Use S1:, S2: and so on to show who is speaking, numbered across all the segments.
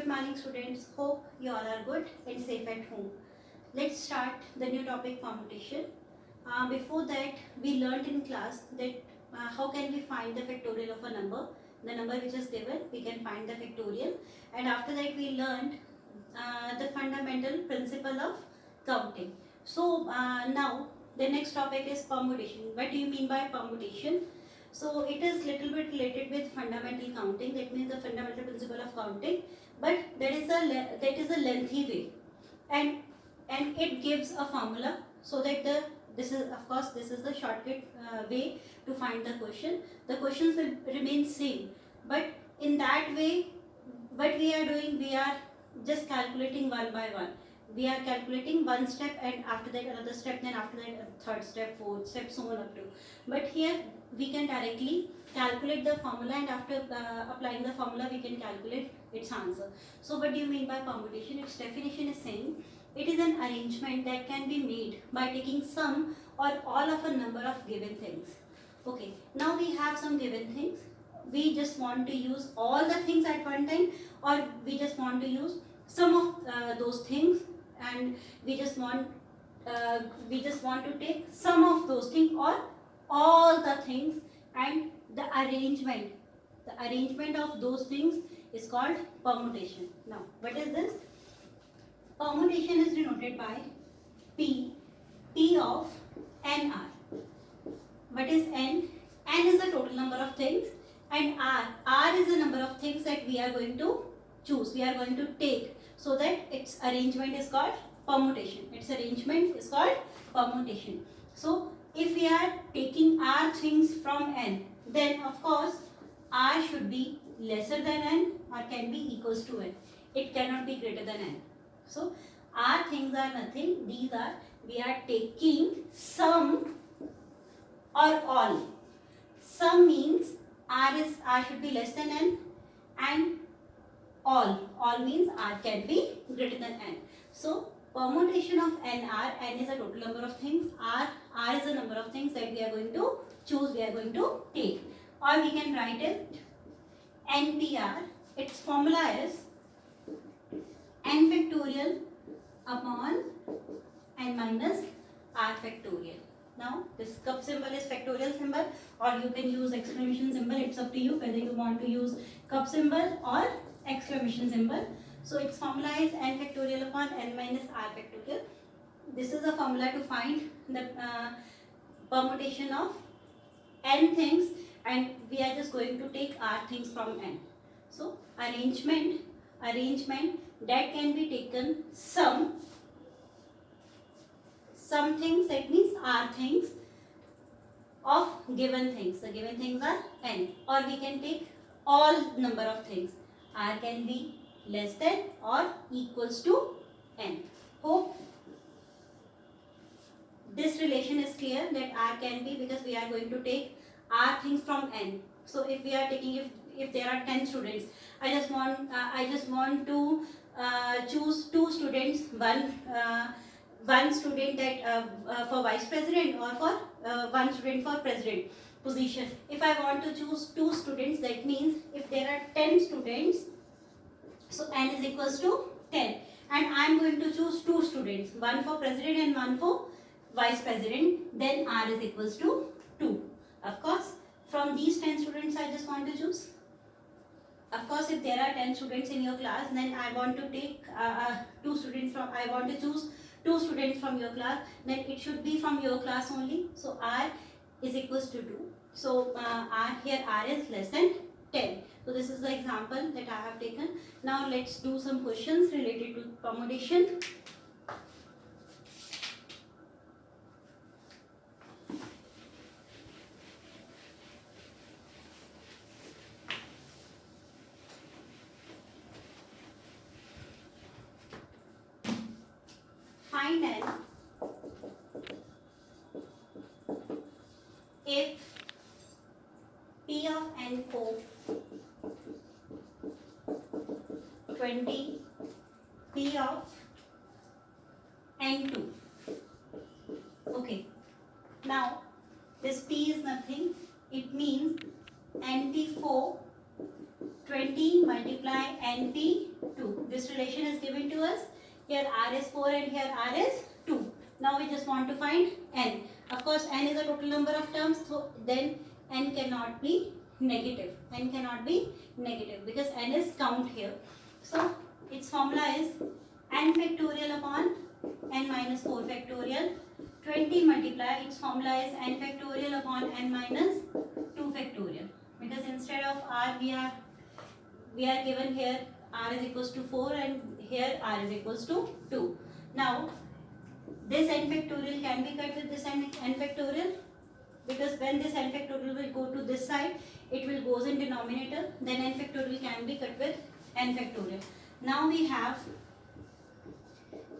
S1: Good morning students. Hope you all are good and safe at home. Let's start the new topic permutation. Before that we learned in class that how can we find the factorial of a number. The number which is given we can find the factorial, and after that we learned the fundamental principle of counting. So now the next topic is permutation. What do you mean by permutation? So it is little bit related with fundamental counting. That means the fundamental principle of counting, but that is a lengthy way, and it gives a formula so that this is, of course, this is the shortcut way to find the question. The questions will remain same, but in that way, what we are doing, we are just calculating one by one. We are calculating one step, and after that another step, then after that a third step, fourth step, so on up to. But here we can directly calculate the formula, and after applying the formula we can calculate its answer. So what do you mean by permutation? Its definition is saying it is an arrangement that can be made by taking some or all of a number of given things. Okay, now we have some given things. We just want to use all the things at one time, or we just want to use some of those things, and we just want to take some of those things or all the things, and the arrangement of those things is called permutation. Now what is this? Permutation is denoted by P of NR. What is N? N is the total number of things, and R is the number of things that we are going to choose, we are going to take, so that its arrangement is called permutation. Its arrangement is called permutation. So if we are taking R things from N, then of course R should be lesser than N or can be equals to N. It cannot be greater than N. So R things are nothing. These are, we are taking some or all. Some means R should be less than N, and all means R can be greater than N. So permutation of NR, N is a total number of things, R is the number of things that we are going to choose, we are going to take. Or we can write it NPR. Its formula is N factorial upon N minus R factorial. Now this cup symbol is factorial symbol, or you can use exclamation symbol. It's up to you whether you want to use cup symbol or exclamation symbol. So its formula is N factorial upon N minus R factorial. This is a formula to find the permutation of N things, and we are just going to take R things from N. So arrangement that can be taken some things, that means R things of given things. The given things are N, or we can take all number of things. R can be less than or equals to N. Hope this relation is clear, that R can be, because we are going to take R things from N. So if we are taking, if there are 10 students, I just want to choose 2 students, one student that for vice president, or for one student for president position. If I want to choose 2 students, that means if there are 10 students, so N is equals to 10, and I am going to choose 2 students, one for president and one for vice president, then R is equals to 2. Of course, from these 10 students I just want to choose. Of course, if there are 10 students in your class, then I want to take 2 students from, I want to choose 2 students from your class, then it should be from your class only. So R is equals to 2. So here R is less than 10. So this is the example that I have taken. Now let's do some questions related to permutation. Find N if P of N4 20 P of N2. Okay, now this P is nothing, it means NP4 20 multiply NP 2. This relation is given to us. Here R is 4 and here R is 2. Now we just want to find N. Of course, N is a total number of terms, so then N cannot be negative. N cannot be negative because N is count here. So its formula is N factorial upon N minus 4 factorial. 20 multiply, its formula is N factorial upon N minus 2 factorial. Because instead of R we are given here R is equals to 4 and here R is equals to 2. Now this N factorial can be cut with this N factorial, because when this N factorial will go to this side, it will goes in denominator, then N factorial can be cut with N factorial. Now we have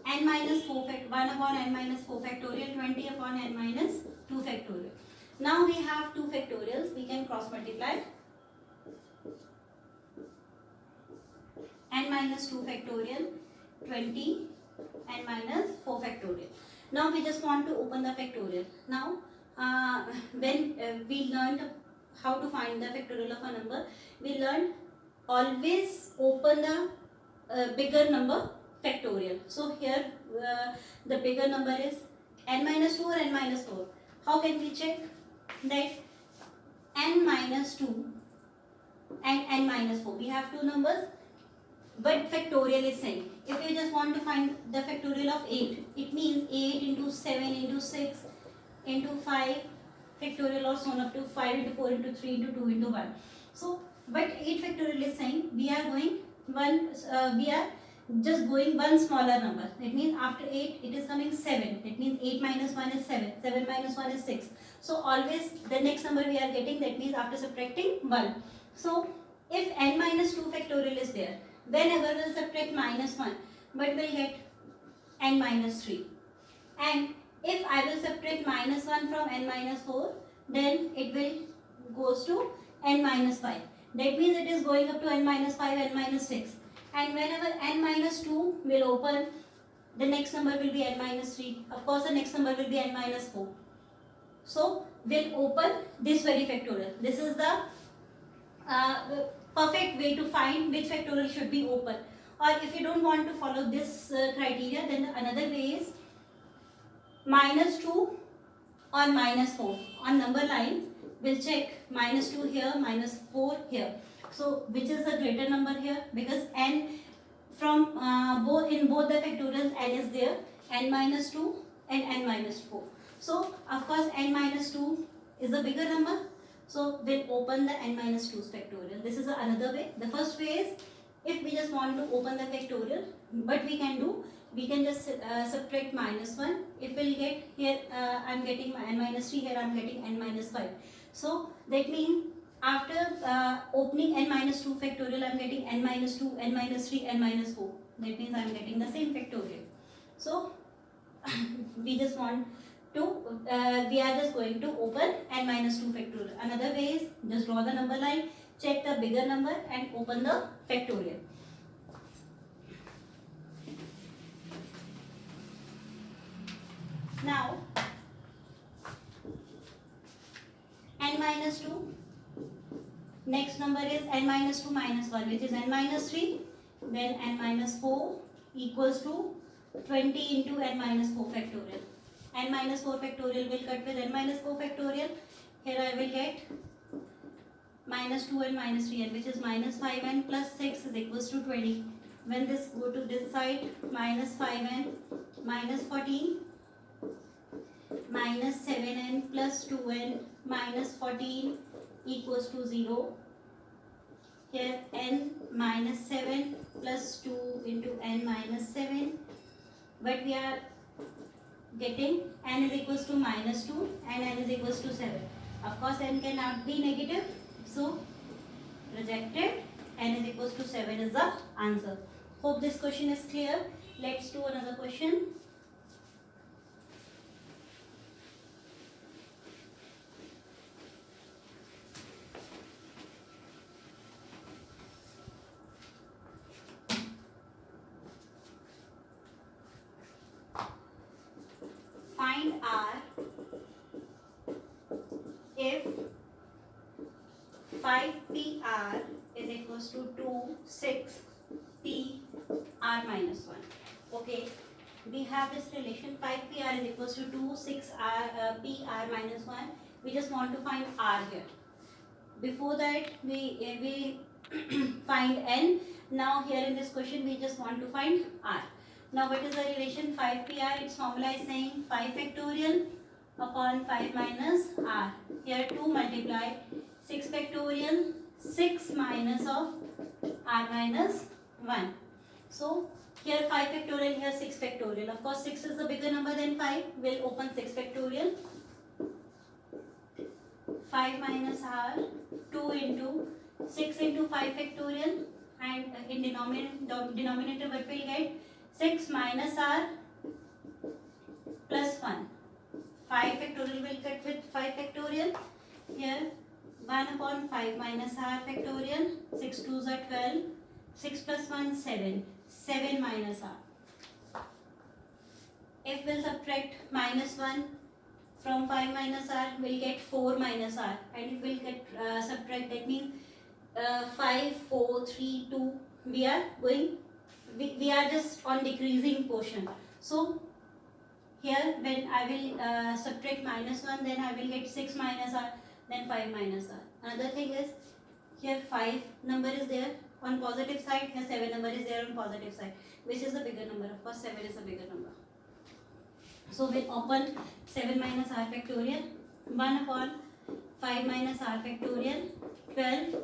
S1: N minus 4 1 upon N minus 4 factorial, 20 upon N minus 2 factorial. Now we have 2 factorials, we can cross multiply. N minus 2 factorial, 20, N minus 4 factorial. Now we just want to open the factorial. Now when we learned how to find the factorial of a number, we learned always open the bigger number factorial. So here the bigger number is N minus 2 or N minus 4. How can we check that? N minus 2 and N minus 4. We have two numbers. What factorial is saying? If you just want to find the factorial of 8, it means 8 into 7 into 6 into 5 factorial, or so on up to 5 into 4 into 3 into 2 into 1. So what 8 factorial is saying, we are just going one smaller number. It means after 8 it is coming 7. It means 8 minus 1 is 7. 7 minus 1 is 6. So always the next number we are getting, that means after subtracting 1. So if N minus 2 factorial is there, whenever we will subtract minus 1, but we'll get N minus 3. And if I will subtract minus 1 from N minus 4, then it will goes to N minus 5. That means it is going up to N minus 5, N minus 6. And whenever N minus 2 will open, the next number will be N minus 3. Of course, the next number will be N minus 4. So we'll open this very factorial. This is the perfect way to find which factorial should be open. Or if you don't want to follow this criteria, then another way is minus 2 or minus 4. On number line, we'll check minus 2 here, minus 4 here. So which is the greater number here? Because N from in both the factorials, N is there, N minus 2 and N minus 4. So of course N minus 2 is a bigger number. So we'll open the N minus 2's factorial. This is another way. The first way is, if we just want to open the factorial, what we can do, we can just subtract minus 1. If we'll get here, I am getting N minus 3, here I am getting N minus 5. So that means after opening N minus 2 factorial, I am getting N minus 2, N minus 3, N minus 4. That means I am getting the same factorial. So we just want to, we are just going to open N minus 2 factorial. Another way is, just draw the number line, check the bigger number and open the factorial. Now N minus 2, next number is N minus 2 minus 1, which is N minus 3, then N minus 4 equals to 20 into N minus 4 factorial. N minus 4 factorial will cut with N minus 4 factorial. Here I will get minus 2 and minus 3n, which is minus 5n plus 6 is equals to 20. When this go to this side, minus 5n minus 14 minus 7n plus 2n minus 14 equals to 0. Here n minus 7 plus 2 into n minus 7. But we are getting n is equals to minus 2 and n is equals to 7. Of course, n cannot be negative. So, rejected. N is equals to 7 is the answer. Hope this question is clear. Let's do another question. Find R if 5p PR is equals to 2, 6 PR minus 1. Okay, we have this relation 5PR is equals to 2, 6 PR minus 1. We just want to find R here. Before that, we find N. Now here in this question, we just want to find R. Now what is the relation 5PR? Its formula is saying 5 factorial upon 5 minus R. Here 2 multiply 6 factorial, 6 minus of R minus 1. So here 5 factorial, here 6 factorial. Of course 6 is a bigger number than 5. We'll open 6 factorial. 5 minus R, 2 into 6 into 5 factorial, and in denominator what we'll get? 6 minus R plus 1. 5 factorial will get with 5 factorial. Here 1 upon 5 minus R factorial. 6 2s are 12. 6 plus 1 7. 7 minus R. If we'll subtract minus 1 from 5 minus R, we'll get 4 minus R. And if we'll get subtract, that means 5, 4, 3, 2. We are just on decreasing portion. So here when I will subtract minus 1, then I will get 6 minus R, then 5 minus R. Another thing is, here 5 number is there on positive side, here 7 number is there on positive side. Which is the bigger number? Of course 7 is a bigger number. So we'll open 7 minus R factorial. 1 upon 5 minus R factorial, 12.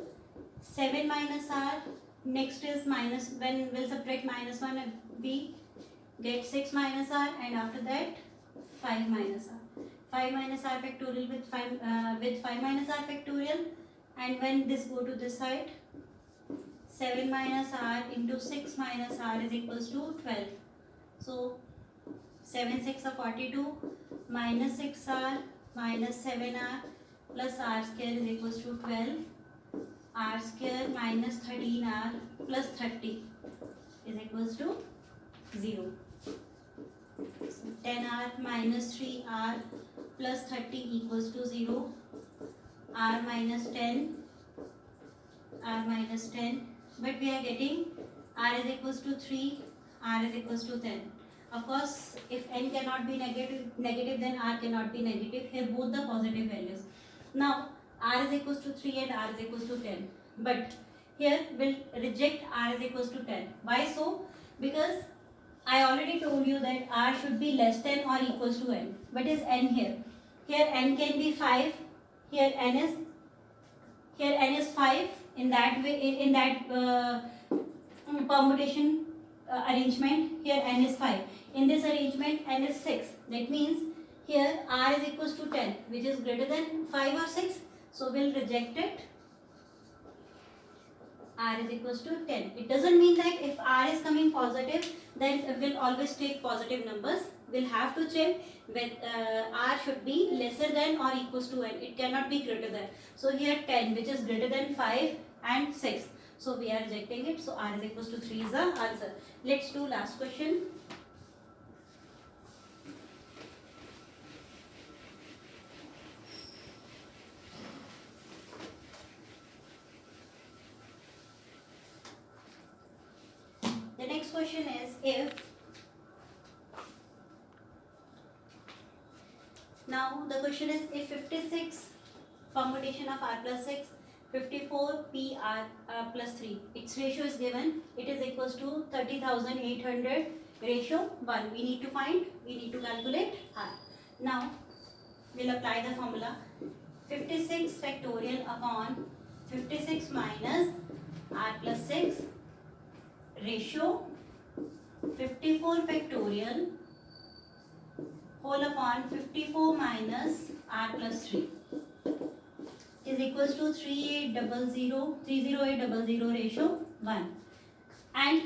S1: 7 minus R, next is minus, when we'll subtract minus 1, we get 6 minus R, and after that 5 minus R. 5 minus R factorial with 5 minus R factorial, and when this go to this side, 7 minus R into 6 minus R is equals to 12. So 7 6 are 42, minus 6R minus 7R plus R square is equals to 12. R square minus 13R plus 30 is equals to 0. So 10R minus 3R plus 30 equals to 0. R minus 10. R minus 10. But we are getting R is equals to 3. R is equals to 10. Of course, if N cannot be negative, then R cannot be negative. Here both the positive values. Now R is equals to 3 and R is equals to 10. But here we'll reject R is equals to 10. Why so? Because I already told you that R should be less than or equals to N. What is N here? Here N can be 5. Here N is 5. In that way, in that permutation arrangement, here N is 5. In this arrangement, N is 6. That means here R is equals to 10, which is greater than 5 or 6. So we'll reject it. R is equals to 10. It doesn't mean that if R is coming positive, then we'll always take positive numbers. We'll have to check when R should be lesser than or equals to N. It cannot be greater than. So here 10, which is greater than 5 and 6. So we are rejecting it. So R is equals to 3 is the answer. Let's do last question. The next question is, if now the question is, if 56 permutation of R plus 6, 54 PR plus 3, its ratio is given, it is equals to 30,800 ratio 1. We need to calculate R. Now we'll apply the formula 56 factorial upon 56 minus R plus 6 ratio 54 factorial whole upon 54 minus R plus 3 is equals to 30800 ratio 1. And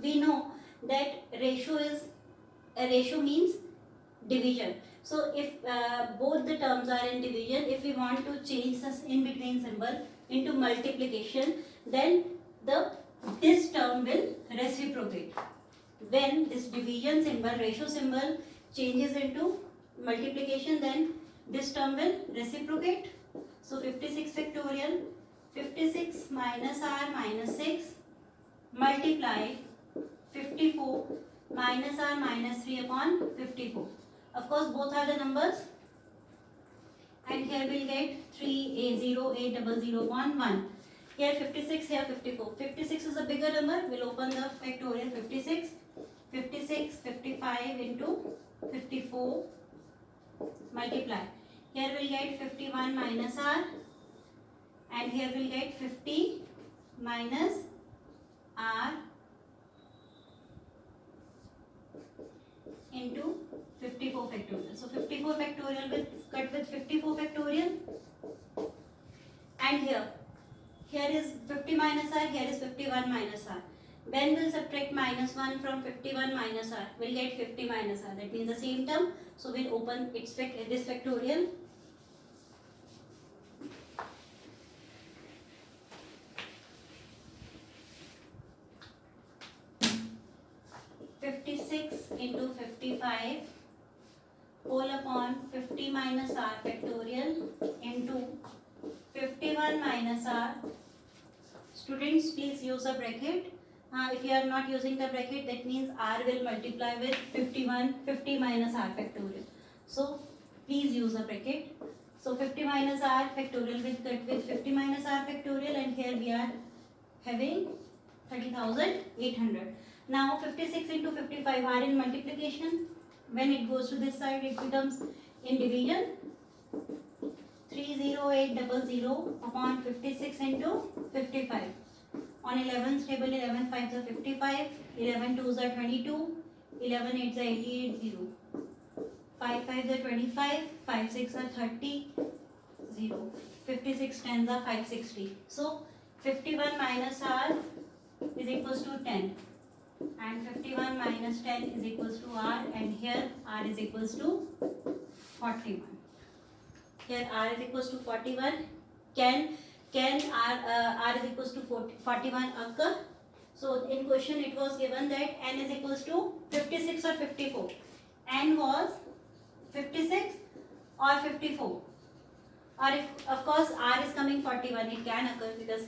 S1: we know that ratio means division. So if both the terms are in division, if we want to change this in between symbol into multiplication, then this term will reciprocate. When this division symbol, ratio symbol changes into multiplication, then this term will reciprocate. So 56 factorial 56 minus r minus 6 multiply 54 minus r minus 3 upon 54. Of course, both are the numbers. And here we'll get 3a08001 here 56, here 54. 56 is a bigger number. We'll open the factorial. 56 55 into 54 multiply. Here we'll get 51 minus r, and here we'll get 50 minus r into 54 factorial. So 54 factorial will cut with 54 factorial, and here is 50 minus r, here is 51 minus r. When we'll subtract minus 1 from 51 minus r, we'll get 50 minus r. That means the same term. So we'll open this factorial. Into 55 whole upon 50 minus r factorial into 51 minus r. Students, please use a bracket. If you are not using the bracket, that means r will multiply with 50 minus r factorial. So please use a bracket. So 50 minus r factorial will cut with 50 minus r factorial, and here we are having 30,800. Now 56 into 55 are in multiplication. When it goes to this side, it becomes in division. 30800 upon 56 into 55. On 11's table, 11 5s are 55, 11 2s are 22, 11 8s are 88 0. 5 5s are 25, 5 6 are 30 0. 56 10s are 560. So 51 minus r is equals to 10. And 51 minus 10 is equals to r, and here r is equals to 41. Here r is equals to 41. Can r is equals to 41 occur? So in question it was given that n is equals to 56 or 54. N was 56 or 54. Or if of course r is coming 41, it can occur because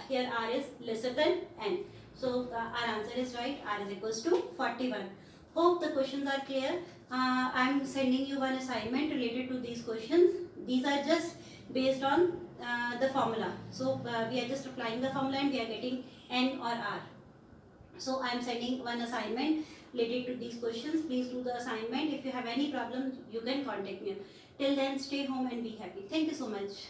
S1: here r is lesser than n. So our answer is right. R is equals to 41. Hope the questions are clear. I am sending you one assignment related to these questions. These are just based on the formula. So we are just applying the formula and we are getting n or r. So I am sending one assignment related to these questions. Please do the assignment. If you have any problems, you can contact me. Till then, stay home and be happy. Thank you so much.